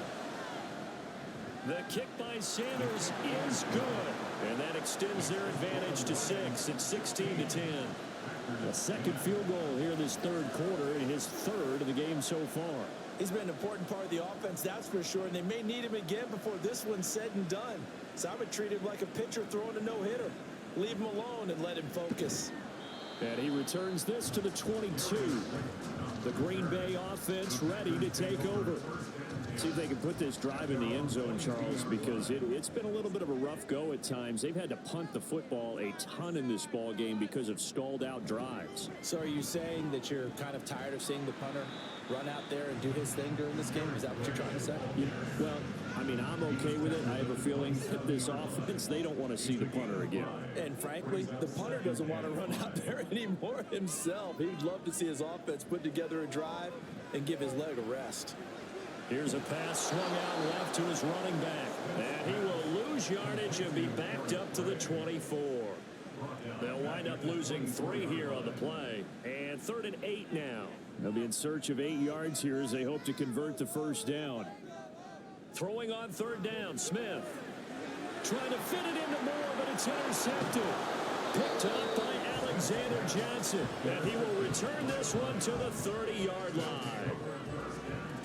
The kick by Sanders is good, and that extends their advantage to 6 at 16-10. A second field goal here in this third quarter, and his third of the game so far. He's been an important part of the offense, that's for sure, and they may need him again before this one's said and done. So I would treat him like a pitcher throwing a no-hitter. Leave him alone and let him focus. And he returns this to the 22. The Green Bay offense ready to take over. See if they can put this drive in the end zone, Charles, because it's been a little bit of a rough go at times. They've had to punt the football a ton in this ball game because of stalled out drives. So are you saying that you're kind of tired of seeing the punter run out there and do his thing during this game? Is that what you're trying to say? Yeah, well, I mean, I'm okay with it. I have a feeling that this offense, they don't want to see the punter again. And frankly, the punter doesn't want to run out there anymore himself. He'd love to see his offense put together a drive and give his leg a rest. Here's a pass swung out left to his running back. And he will lose yardage and be backed up to the 24. They'll wind up losing 3 here on the play. And 3rd and 8 now. They'll be in search of 8 yards here as they hope to convert the first down. Throwing on 3rd down, Smith. Trying to fit it into Moore, but it's intercepted. Picked up by Alexander Johnson. And he will return this one to the 30-yard line.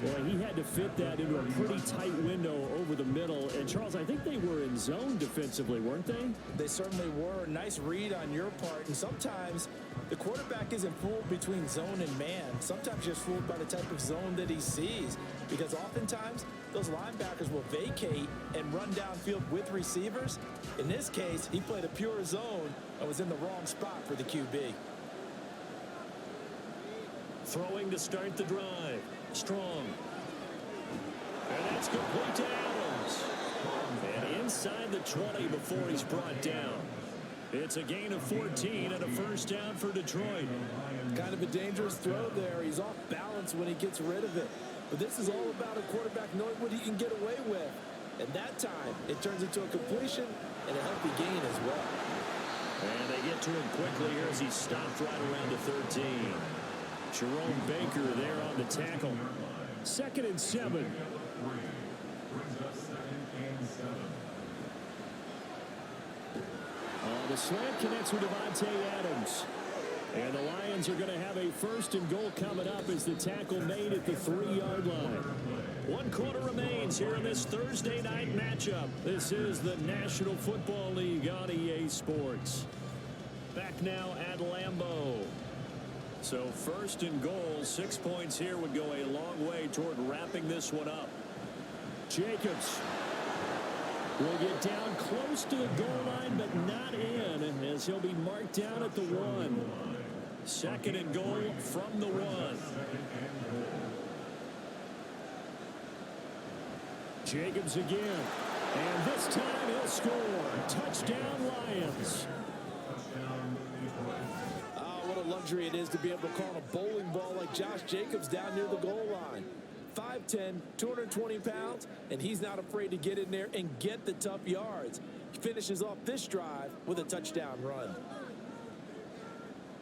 Boy, he had to fit that into a pretty tight window over the middle. And, Charles, I think they were in zone defensively, weren't they? They certainly were. Nice read on your part. And sometimes the quarterback isn't fooled between zone and man. Sometimes just fooled by the type of zone that he sees. Because oftentimes, those linebackers will vacate and run downfield with receivers. In this case, he played a pure zone and was in the wrong spot for the QB. Throwing to start the drive. Strong. And that's complete to Adams. And inside the 20 before he's brought down. It's a gain of 14 and a first down for Detroit. Kind of a dangerous throw there. He's off balance when he gets rid of it. But this is all about a quarterback knowing what he can get away with. And that time, it turns into a completion and a healthy gain as well. And they get to him quickly here as he stopped right around the 13. Jerome Baker there on the tackle. 2nd and 7. The slant connects with Devontae Adams. And the Lions are going to have a 1st and goal coming up as the tackle made at the 3-yard line. 1 quarter remains here in this Thursday night matchup. This is the National Football League on EA Sports. Back now at Lambeau. So 1st and goal, 6 points here would go a long way toward wrapping this one up. Jacobs will get down close to the goal line, but not in, as he'll be marked down at the 1. 2nd and goal from the 1. Jacobs again. And this time he'll score. Touchdown, Lions. What a luxury it is to be able to call a bowling ball like Josh Jacobs down near the goal line. 5'10", 220 pounds, and he's not afraid to get in there and get the tough yards. He finishes off this drive with a touchdown run.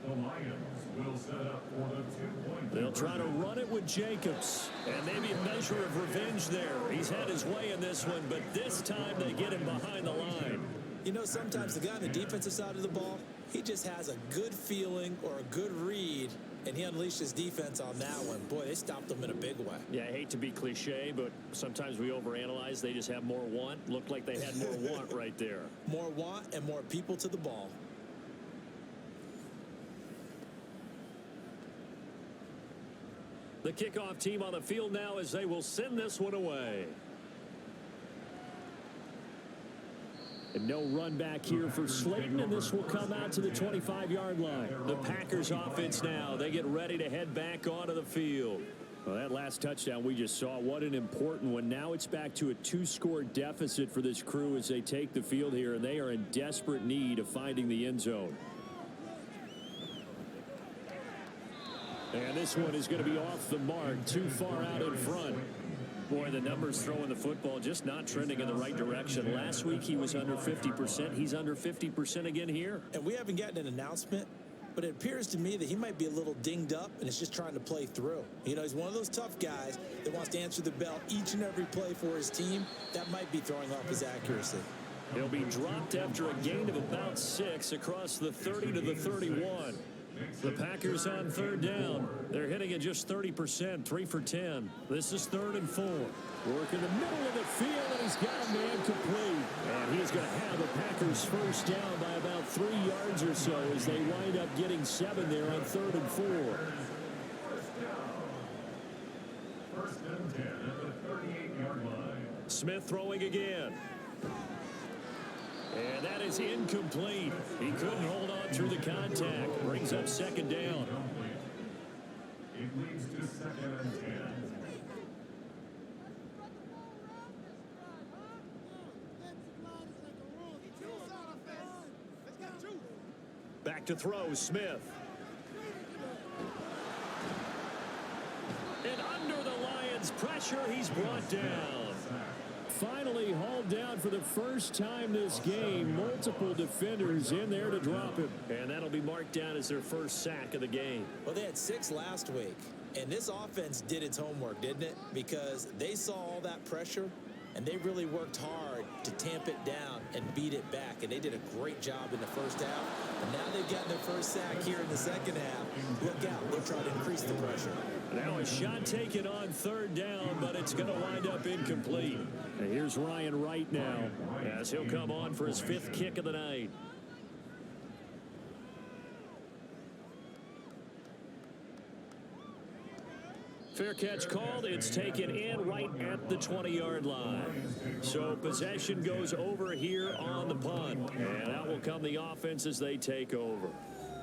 The Lions will set up for the two-point. They'll try to run it with Jacobs. And maybe a measure of revenge there. He's had his way in this one, but this time they get him behind the line. You know, sometimes the guy on the defensive side of the ball, he just has a good feeling or a good read, and he unleashed his defense on that one. Boy, they stopped him in a big way. Yeah, I hate to be cliche, but sometimes we overanalyze. They just have more want. Looked like they had more want right there. More want and more people to the ball. The kickoff team on the field now as they will send this one away. And no run back here for Slayton, and this will come out to the 25-yard line. The Packers offense now, they get ready to head back onto the field. Well, that last touchdown we just saw, what an important one. Now it's back to a 2-score deficit for this crew as they take the field here, and they are in desperate need of finding the end zone. And this one is going to be off the mark, too far out in front. Boy, the numbers throwing the football just not trending in the right direction. Last week he was under 50%. He's under 50% again here. And we haven't gotten an announcement, but it appears to me that he might be a little dinged up and is just trying to play through. You know, he's one of those tough guys that wants to answer the bell each and every play for his team. That might be throwing off his accuracy. He'll be dropped after a gain of about 6 across the 30 to the 31. The Packers on third down. They're hitting at just 30%, 3 for 10. This is 3rd and 4. Work in the middle of the field, and he's got a man complete. And he's going to have the Packers first down by about 3 yards or so as they wind up getting 7 there on 3rd and 4. First and 10 at the 38-yard line. Smith throwing again. And that is incomplete. He couldn't hold on through the contact. Brings up 2nd down. It leads to 2nd and 10. Back to throw, Smith. And under the Lions' pressure, he's brought down. Finally hauled down for the first time this game. Multiple defenders in there to drop him. And that'll be marked down as their first sack of the game. Well, they had 6 last week, and this offense did its homework, didn't it? Because they saw all that pressure, and they really worked hard to tamp it down and beat it back. And they did a great job in the first half. And now they've gotten their first sack here in the second half. Look out. They'll try to increase the pressure. Now a shot taken on 3rd down, but it's going to wind up incomplete. And here's Ryan Wright now as he'll come on for his 5th kick of the night. Fair catch called. It's taken in right at the 20-yard line. So possession goes over here on the punt. And out will come the offense as they take over.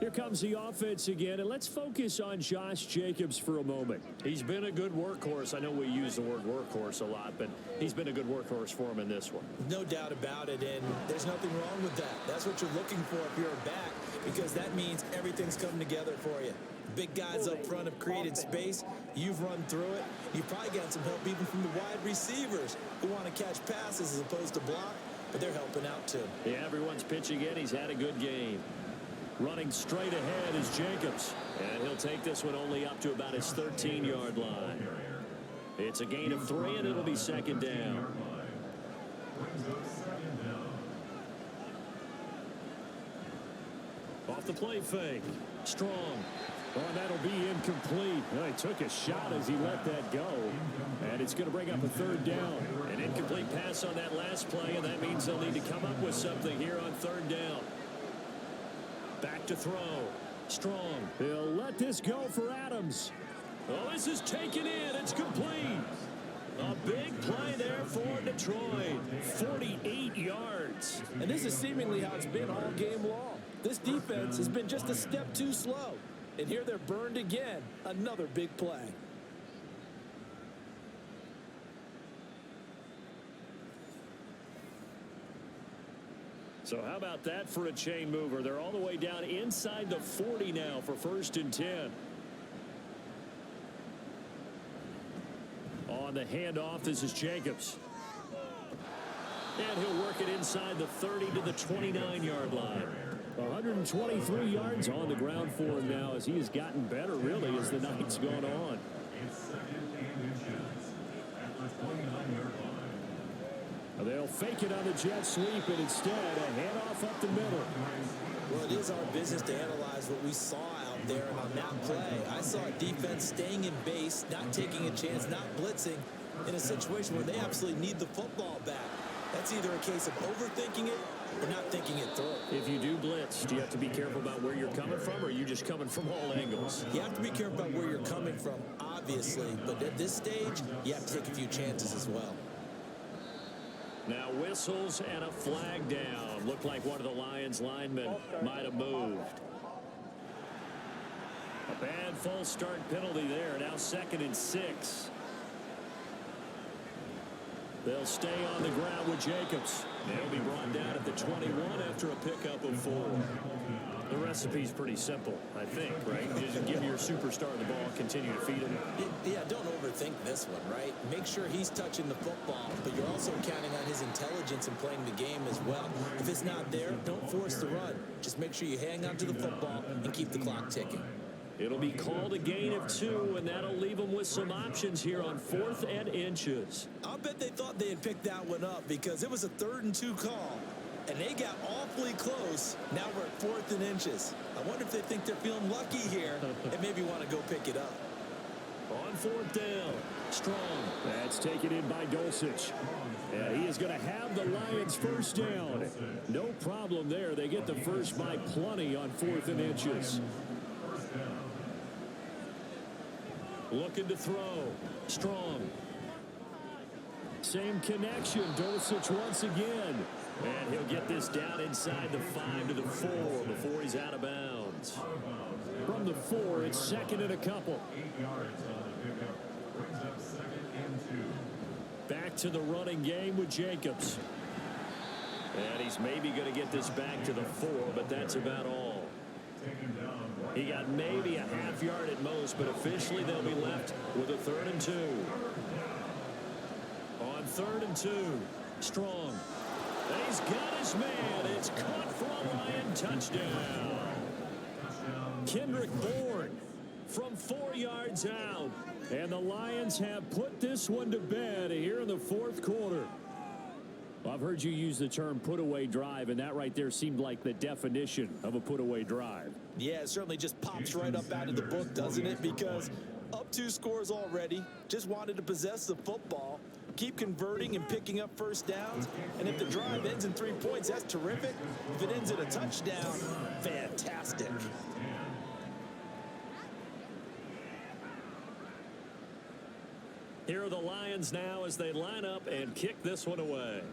Here comes the offense again, and let's focus on Josh Jacobs for a moment. He's been a good workhorse. I know we use the word workhorse a lot, but he's been a good workhorse for him in this one. No doubt about it, and there's nothing wrong with that. That's what you're looking for if you're a back, because that means everything's coming together for you. Big guys up front have created space. You've run through it. You've probably gotten some help even from the wide receivers who want to catch passes as opposed to block, but they're helping out too. Yeah, everyone's pitching in. He's had a good game. Running straight ahead is Jacobs. And he'll take this one only up to about his 13-yard line. It's a gain of 3, and it'll be 2nd down. Off the play fake. Strong. Oh, that'll be incomplete. Well, he took a shot as he let that go. And it's going to bring up a 3rd down. An incomplete pass on that last play, and that means they'll need to come up with something here on 3rd down. Back to throw. Strong. He'll let this go for Adams. Oh, this is taken in. It's complete. A big play there for Detroit. 48 yards. And this is seemingly how it's been all game long. This defense has been just a step too slow. And here they're burned again. Another big play. So how about that for a chain mover? They're all the way down inside the 40 now for 1st and 10. On the handoff, this is Jacobs. And he'll work it inside the 30 to the 29-yard line. 123 yards on the ground for him now as he has gotten better, really, as the night's gone on. It's 2nd and inches at the 29-yard line. They'll fake it on the jet sweep, and instead a handoff up the middle. Well, it is our business to analyze what we saw out there on that play. I saw a defense staying in base, not taking a chance, not blitzing in a situation where they absolutely need the football back. That's either a case of overthinking it or not thinking it through. If you do blitz, do you have to be careful about where you're coming from, or are you just coming from all angles? You have to be careful about where you're coming from, obviously, but at this stage, you have to take a few chances as well. Now whistles and a flag down. Looked like one of the Lions linemen might have moved. A bad false start penalty there. Now 2nd and 6. They'll stay on the ground with Jacobs. They'll be brought down at the 21 after a pickup of 4. The recipe's pretty simple, I think, right? Just give your superstar the ball, continue to feed him. Yeah, don't overthink this one, right? Make sure he's touching the football, but you're also counting on his intelligence in playing the game as well. If it's not there, don't force the run. Just make sure you hang on to the football and keep the clock ticking. It'll be called a gain of 2, and that'll leave them with some options here on 4th and inches. I'll bet they thought they had picked that one up because it was a 3rd and 2 call, and they got awfully close. Now we're at 4th and inches. I wonder if they think they're feeling lucky here and maybe want to go pick it up. On 4th down, Strong. That's taken in by Dulcich. And he is going to have the Lions 1st down. No problem there. They get the first by plenty on 4th and inches. Looking to throw. Strong. Same connection. Dulcich once again. And he'll get this down inside the 5 to the 4 before he's out of bounds. From the 4, it's 2nd and a couple. 8 yards on the pickup. Brings up 2nd and 2. Back to the running game with Jacobs. And he's maybe going to get this back to the 4, but that's about all. He got maybe a half yard at most, but officially they'll be left with a 3rd and 2. On 3rd and 2, Strong. And he's got his man. It's caught for a Lion touchdown. Kendrick Bourne from 4 yards out. And the Lions have put this one to bed here in the 4th quarter. I've heard you use the term put-away drive, and that right there seemed like the definition of a put-away drive. Yeah, it certainly just pops right up out of the book, doesn't it? Because up 2 scores already, just wanted to possess the football, keep converting and picking up 1st downs, and if the drive ends in 3 points, that's terrific. If it ends in a touchdown, fantastic. Here are the Lions now as they line up and kick this one away.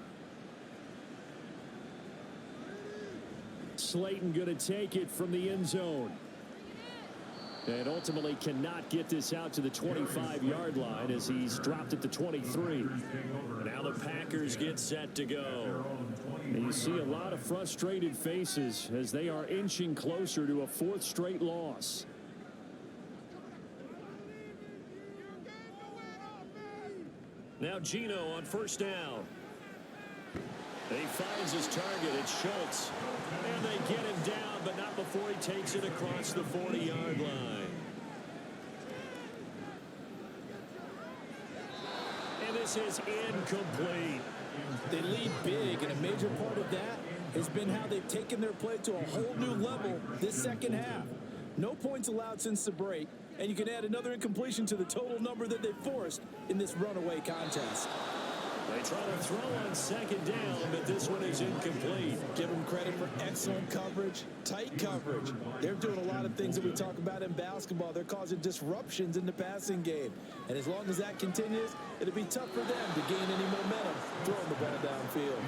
Slayton going to take it from the end zone. And ultimately cannot get this out to the 25-yard line as he's dropped at the 23. Now the Packers get set to go. And you see a lot of frustrated faces as they are inching closer to a 4th straight loss. Now Geno on 1st down. He finds his target. It's Schultz. And they get him down, but not before he takes it across the 40-yard line. And this is incomplete. They lead big, and a major part of that has been how they've taken their play to a whole new level this 2nd half. No points allowed since the break, and you can add another incompletion to the total number that they forced in this runaway contest. They try to throw on 2nd down, but this one is incomplete. Give them credit for excellent coverage, tight coverage. They're doing a lot of things that we talk about in basketball. They're causing disruptions in the passing game. And as long as that continues, it'll be tough for them to gain any momentum throwing the ball downfield.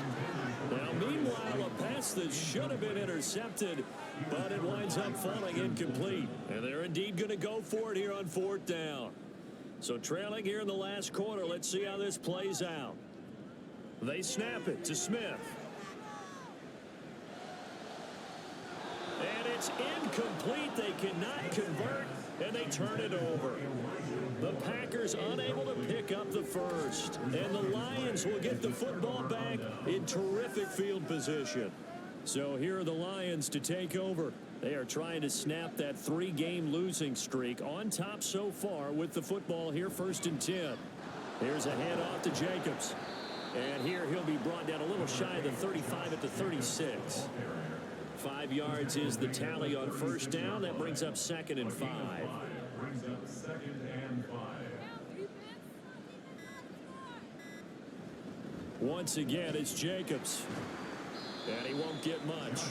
Now, meanwhile, a pass that should have been intercepted, but it winds up falling incomplete. And they're indeed going to go for it here on 4th down. So trailing here in the last quarter, let's see how this plays out. They snap it to Smith. And it's incomplete. They cannot convert, and they turn it over. The Packers unable to pick up the first. And the Lions will get the football back in terrific field position. So here are the Lions to take over. They are trying to snap that 3-game losing streak, on top so far with the football here, 1st and 10. Here's a handoff to Jacobs. And here he'll be brought down a little shy of the 35 at the 36. 5 yards is the tally on 1st down. That brings up 2nd and 5. Brings up 2nd and 5. Once again, it's Jacobs. And he won't get much.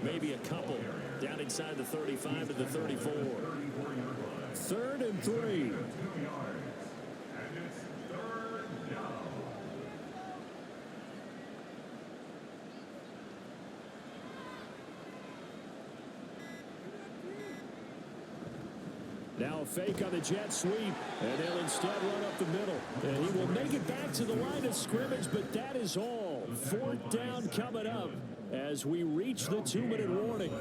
Maybe a couple. Down inside the 35 to the 34. 3rd and 3. 2 yards. And it's 3rd down. Now a fake on the jet sweep, and they'll instead run up the middle. And he will make it back to the line of scrimmage, but that is all. 4th down coming up as we reach the 2-minute warning.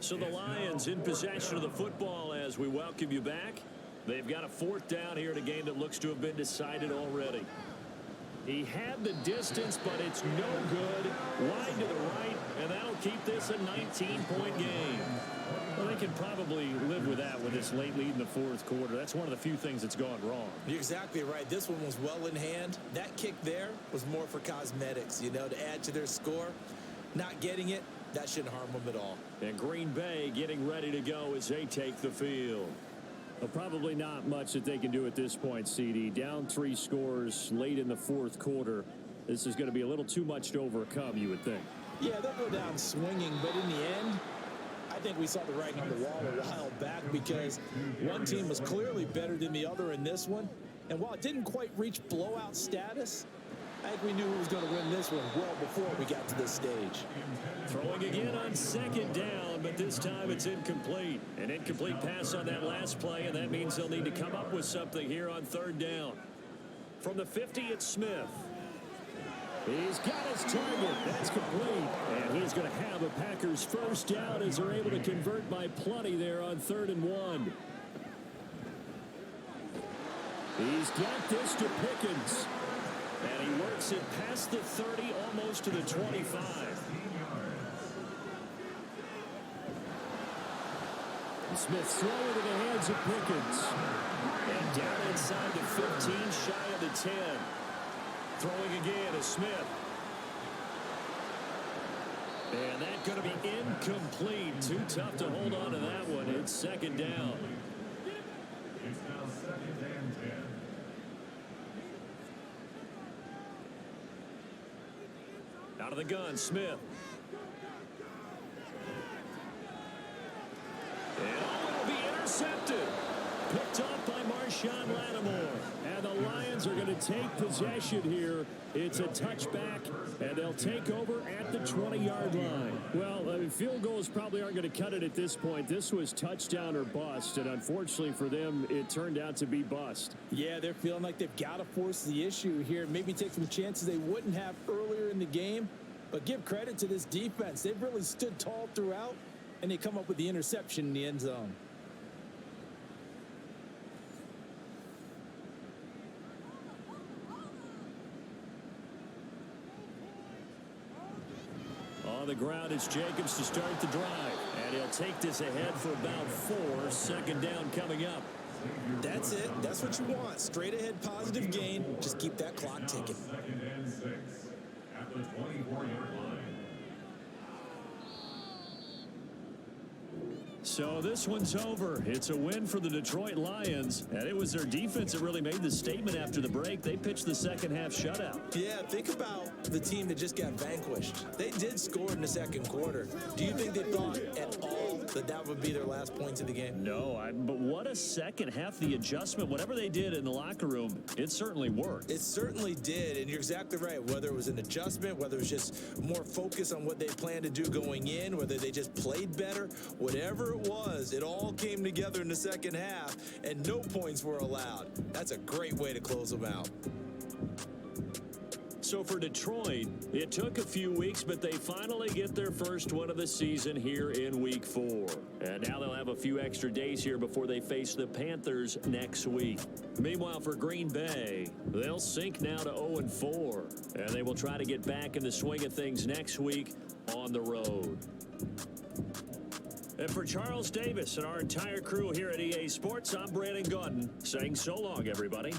So the Lions in possession of the football as we welcome you back. They've got a 4th down here in a game that looks to have been decided already. He had the distance, but it's no good. Wide to the right, and that'll keep this a 19-point game. Well, they can probably live with that with this late lead in the 4th quarter. That's one of the few things that's gone wrong. You're exactly right. This one was well in hand. That kick there was more for cosmetics, you know, to add to their score. Not getting it, that shouldn't harm them at all. And Green Bay getting ready to go as they take the field. Well, probably not much that they can do at this point, CD. Down 3 scores late in the 4th quarter. This is going to be a little too much to overcome, you would think. Yeah, they'll go down swinging, but in the end, I think we saw the writing on the wall a while back because one team was clearly better than the other in this one. And while it didn't quite reach blowout status, I think we knew who was going to win this one well before we got to this stage. Throwing again on 2nd down, but this time it's incomplete. An incomplete pass on that last play, and that means they'll need to come up with something here on 3rd down. From the 50, it's Smith. He's got his target. That's complete. And he's going to have a Packers 1st down as they're able to convert by plenty there on 3rd and 1. He's got this to Pickens. And he works it past the 30, almost to the 25. Smith throwing to the hands of Pickens. And down inside the 15, shy of the 10. Throwing again is Smith. And that's going to be incomplete. Too tough to hold on to that one. It's 2nd down. It's now 2nd and 10. Out of the gun, Smith. And it will be intercepted. Picked off by Marshawn Lattimore. And the Lions are going to take possession here. It's a touchback, and they'll take over at the 20-yard line. Well, field goals probably aren't going to cut it at this point. This was touchdown or bust, and unfortunately for them, it turned out to be bust. Yeah, they're feeling like they've got to force the issue here. Maybe take some chances they wouldn't have earlier in the game. But give credit to this defense. They've really stood tall throughout, and they come up with the interception in the end zone. On the ground, it's Jacobs to start the drive. And he'll take this ahead for about 4. 2nd down coming up. That's it. That's what you want. Straight ahead positive gain. Just keep that clock ticking. 2nd and 6 at the 24-yard line. So this one's over. It's a win for the Detroit Lions, and it was their defense that really made the statement after the break. They pitched the second half shutout. Yeah, think about the team that just got vanquished. They did score in the 2nd quarter. Do you think they thought at all that that would be their last points of the game? No, but what a second half. The adjustment, whatever they did in the locker room, it certainly worked. It certainly did, and you're exactly right. Whether it was an adjustment, whether it was just more focus on what they planned to do going in, whether they just played better, whatever it was, it all came together in the 2nd half, and no points were allowed. That's a great way to close them out. So for Detroit, it took a few weeks, but they finally get their first win of the season here in Week 4. And now they'll have a few extra days here before they face the Panthers next week. Meanwhile, for Green Bay, they'll sink now to 0-4. And they will try to get back in the swing of things next week on the road. And for Charles Davis and our entire crew here at EA Sports, I'm Brandon Gaudin saying so long, everybody.